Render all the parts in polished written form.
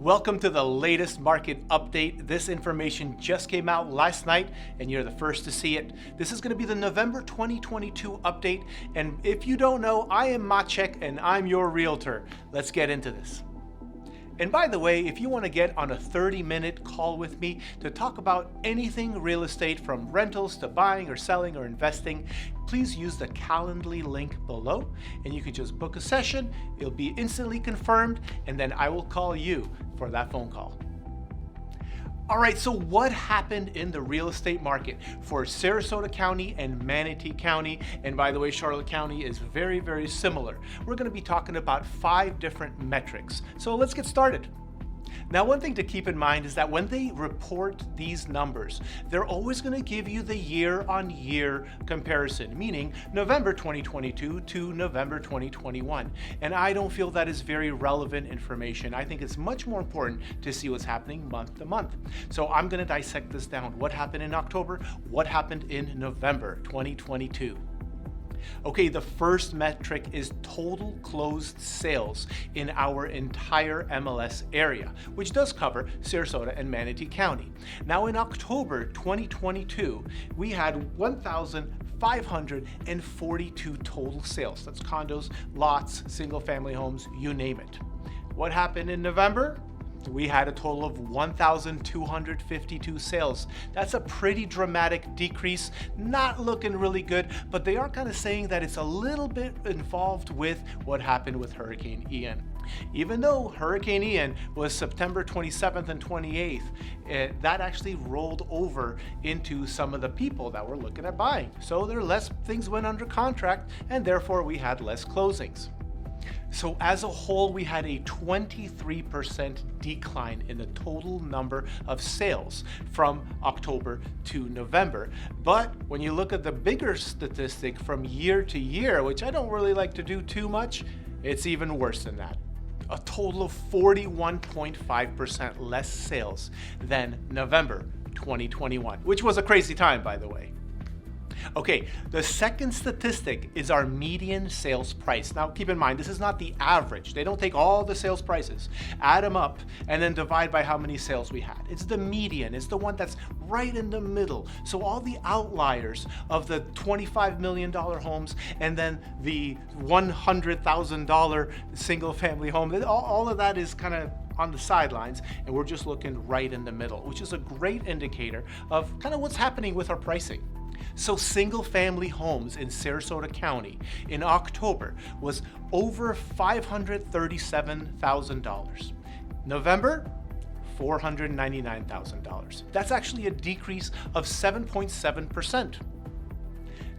Welcome to the latest market update. This information just came out last night and you're the first to see it. This is going to be the November 2022 update. And if you don't know, I am Maciek and I'm your realtor. Let's get into this. And by the way, if you want to get on a 30-minute call with me to talk about anything real estate, from rentals to buying or selling or investing, please use the Calendly link below and you can just book a session. It'll be instantly confirmed and then I will call you for that phone call. All right, so what happened in the real estate market for Sarasota County and Manatee County? And by the way, Charlotte County is very, very similar. We're going to be talking about 5 different metrics. So let's get started. Now, one thing to keep in mind is that when they report these numbers, they're always going to give you the year-on-year comparison, meaning November 2022 to November 2021. And I don't feel that is very relevant information. I think it's much more important to see what's happening month to month. So I'm going to dissect this down. What happened in October? What happened in November 2022? Okay, the first metric is total closed sales in our entire MLS area, which does cover Sarasota and Manatee County. Now in October 2022, we had 1,542 total sales. That's condos, lots, single family homes, you name it. What happened in November? We had a total of 1,252 sales. That's a pretty dramatic decrease, not looking really good, but they are kind of saying that it's a little bit involved with what happened with Hurricane Ian. Even though Hurricane Ian was September 27th and 28th, that actually rolled over into some of the people that were looking at buying. So there less things went under contract and therefore we had less closings. So as a whole, we had a 23% decline in the total number of sales from October to November. But when you look at the bigger statistic from year to year, which I don't really like to do too much, it's even worse than that. A total of 41.5% less sales than November 2021, which was a crazy time, by the way. Okay, the second statistic is our median sales price. Now keep in mind, this is not the average. They don't take all the sales prices, add them up, and then divide by how many sales we had. It's the median, it's the one that's right in the middle. So all the outliers of the $25 million homes and then the $100,000 single family home, all of that is kind of on the sidelines, and we're just looking right in the middle, which is a great indicator of kind of what's happening with our pricing. So single family homes in Sarasota County in October was over $537,000. November, $499,000. That's actually a decrease of 7.7%.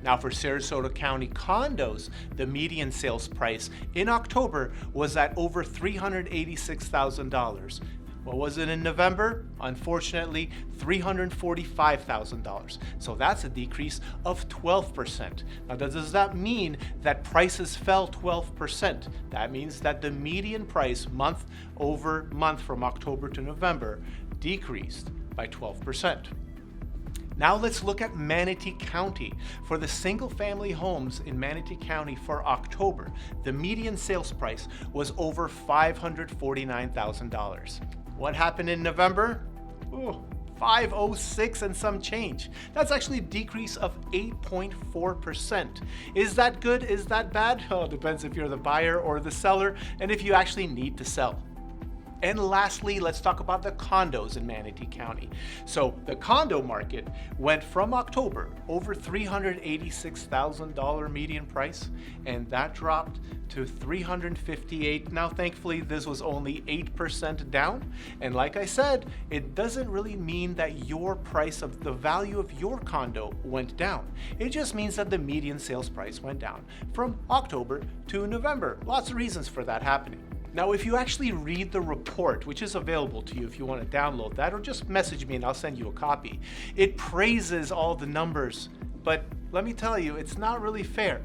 Now for Sarasota County condos, the median sales price in October was at over $386,000. What was it in November? Unfortunately, $345,000. So that's a decrease of 12%. Now, does that mean that prices fell 12%? That means that the median price month over month from October to November decreased by 12%. Now let's look at Manatee County. For the single family homes in Manatee County for October, the median sales price was over $549,000. What happened in November? Ooh, 506 and some change. That's actually a decrease of 8.4%. Is that good? Is that bad? Oh, it depends if you're the buyer or the seller and if you actually need to sell. And lastly, let's talk about the condos in Manatee County. So the condo market went from October over $386,000 median price, and that dropped to $358,000. Now, thankfully, this was only 8% down. And like I said, it doesn't really mean that your price of the value of your condo went down. It just means that the median sales price went down from October to November. Lots of reasons for that happening. Now, if you actually read the report, which is available to you if you want to download that, or just message me and I'll send you a copy, it praises all the numbers. But let me tell you, it's not really fair.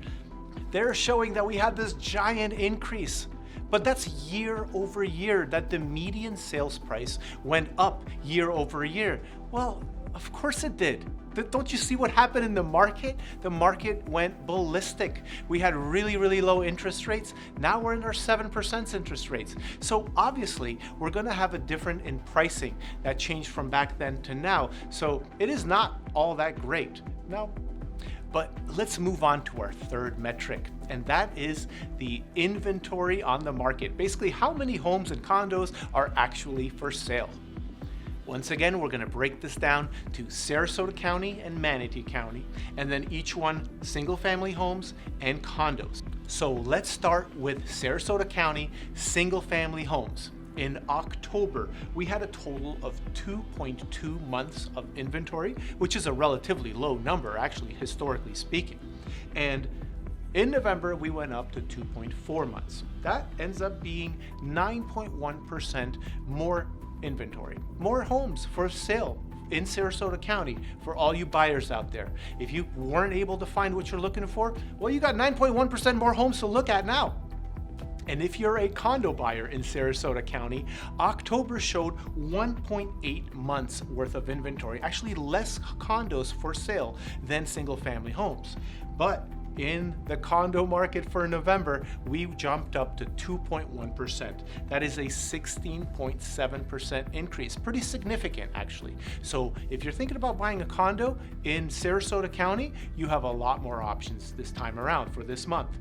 They're showing that we had this giant increase, but that's year over year, that the median sales price went up year over year. Well, Of course it did. Don't you see what happened in the market? The market went ballistic. We had really, really low interest rates. Now we're in our 7% interest rates. So obviously we're gonna have a different in pricing that changed from back then to now. So it is not all that great. Now, but let's move on to our third metric, and that is the inventory on the market. Basically, how many homes and condos are actually for sale. Once again, we're going to break this down to Sarasota County and Manatee County, and then each one single family homes and condos. So let's start with Sarasota County single family homes. In October, we had a total of 2.2 months of inventory, which is a relatively low number, actually, historically speaking. And in November, we went up to 2.4 months. That ends up being 9.1% more inventory, more homes for sale in Sarasota County for all you buyers out there. If you weren't able to find what you're looking for, well, you got 9.1% more homes to look at now. And if you're a condo buyer in Sarasota County, October showed 1.8 months worth of inventory, actually less condos for sale than single family homes. But in the condo market for November, we jumped up to 2.1%. That is a 16.7% increase. Pretty significant, actually. So if you're thinking about buying a condo in Sarasota County, you have a lot more options this time around for this month.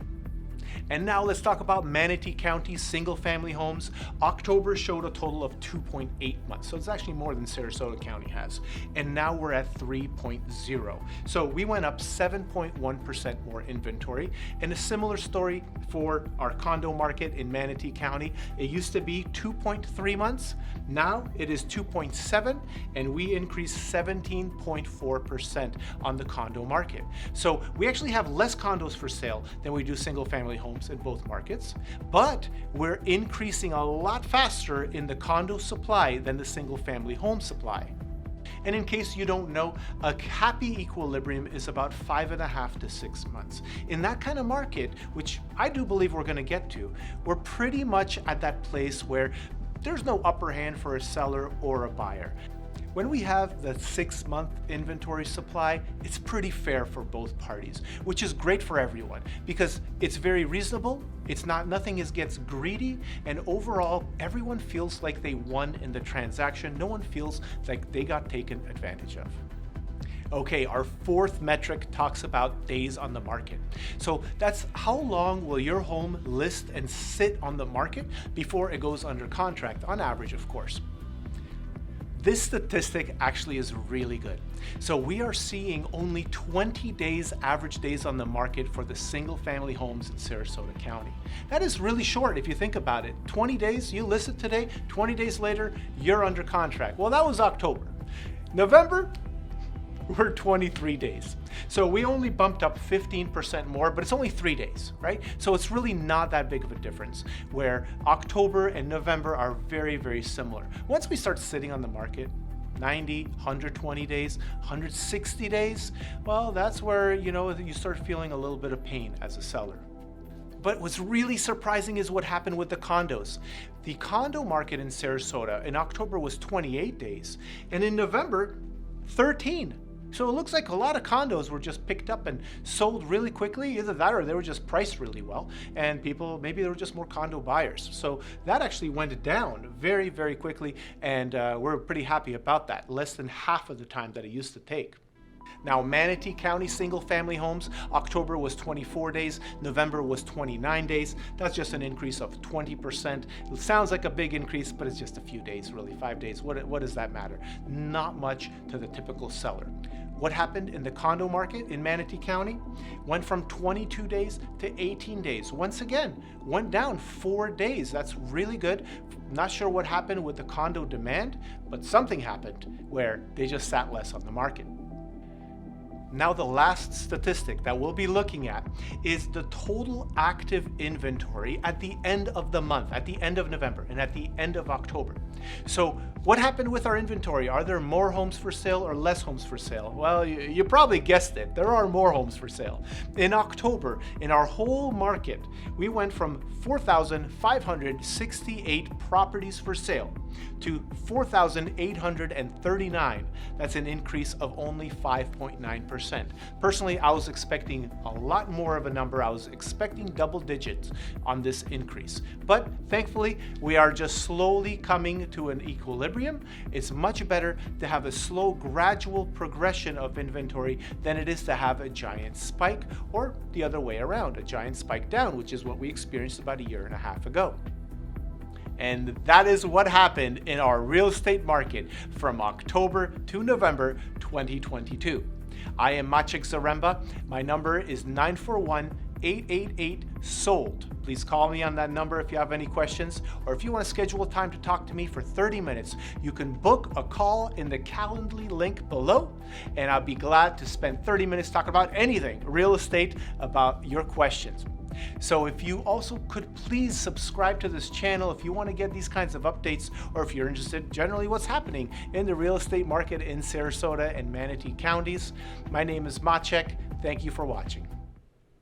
And now let's talk about Manatee County single family homes. October showed a total of 2.8 months. So it's actually more than Sarasota County has. And now we're at 3.0. So we went up 7.1% more inventory. And a similar story for our condo market in Manatee County. It used to be 2.3 months. Now it is 2.7, and we increased 17.4% on the condo market. So we actually have less condos for sale than we do single family homes in both markets, but we're increasing a lot faster in the condo supply than the single family home supply. And in case you don't know, a happy equilibrium is about 5.5 to 6 months. In that kind of market, which I do believe we're going to get to, we're pretty much at that place where there's no upper hand for a seller or a buyer. When we have the 6-month inventory supply, it's pretty fair for both parties, which is great for everyone because it's very reasonable, nothing gets greedy, and overall, everyone feels like they won in the transaction. No one feels like they got taken advantage of. Okay, our fourth metric talks about days on the market. So that's how long will your home list and sit on the market before it goes under contract, on average, of course. This statistic actually is really good. So we are seeing only 20 days average days on the market for the single family homes in Sarasota County. That is really short if you think about it. 20 days, you list it today, 20 days later, you're under contract. Well, that was October. November, we're 23 days. So we only bumped up 15% more, but it's only 3 days, right? So it's really not that big of a difference, where October and November are very, very similar. Once we start sitting on the market, 90, 120 days, 160 days, well, that's where, you start feeling a little bit of pain as a seller. But what's really surprising is what happened with the condos. The condo market in Sarasota in October was 28 days, and in November, 13. So it looks like a lot of condos were just picked up and sold really quickly. Either that or they were just priced really well, and maybe there were just more condo buyers. So that actually went down very, very quickly, and we're pretty happy about that. Less than half of the time that it used to take. Now, Manatee County single family homes, October was 24 days, November was 29 days. That's just an increase of 20%. It sounds like a big increase, but it's just a few days, really, 5 days. What does that matter? Not much to the typical seller. What happened in the condo market in Manatee County? Went from 22 days to 18 days. Once again, went down 4 days. That's really good. Not sure what happened with the condo demand, but something happened where they just sat less on the market. Now the last statistic that we'll be looking at is the total active inventory at the end of the month, at the end of November and at the end of October. So what happened with our inventory? Are there more homes for sale or less homes for sale? Well, you probably guessed it. There are more homes for sale. In October, in our whole market, we went from 4,568 properties for sale to 4,839. That's an increase of only 5.9%. Personally, I was expecting a lot more of a number. I was expecting double digits on this increase. But thankfully, we are just slowly coming to an equilibrium. It's much better to have a slow, gradual progression of inventory than it is to have a giant spike, or the other way around, a giant spike down, which is what we experienced about a year and a half ago. And that is what happened in our real estate market from October to November 2022. I am Maciek Zaremba. My number is 941-888-SOLD. Please call me on that number if you have any questions, or if you want to schedule a time to talk to me for 30 minutes, you can book a call in the Calendly link below, and I'll be glad to spend 30 minutes talking about anything real estate, about your questions. So if you also could please subscribe to this channel if you want to get these kinds of updates, or if you're interested generally what's happening in the real estate market in Sarasota and Manatee counties. My name is Maciek. Thank you for watching.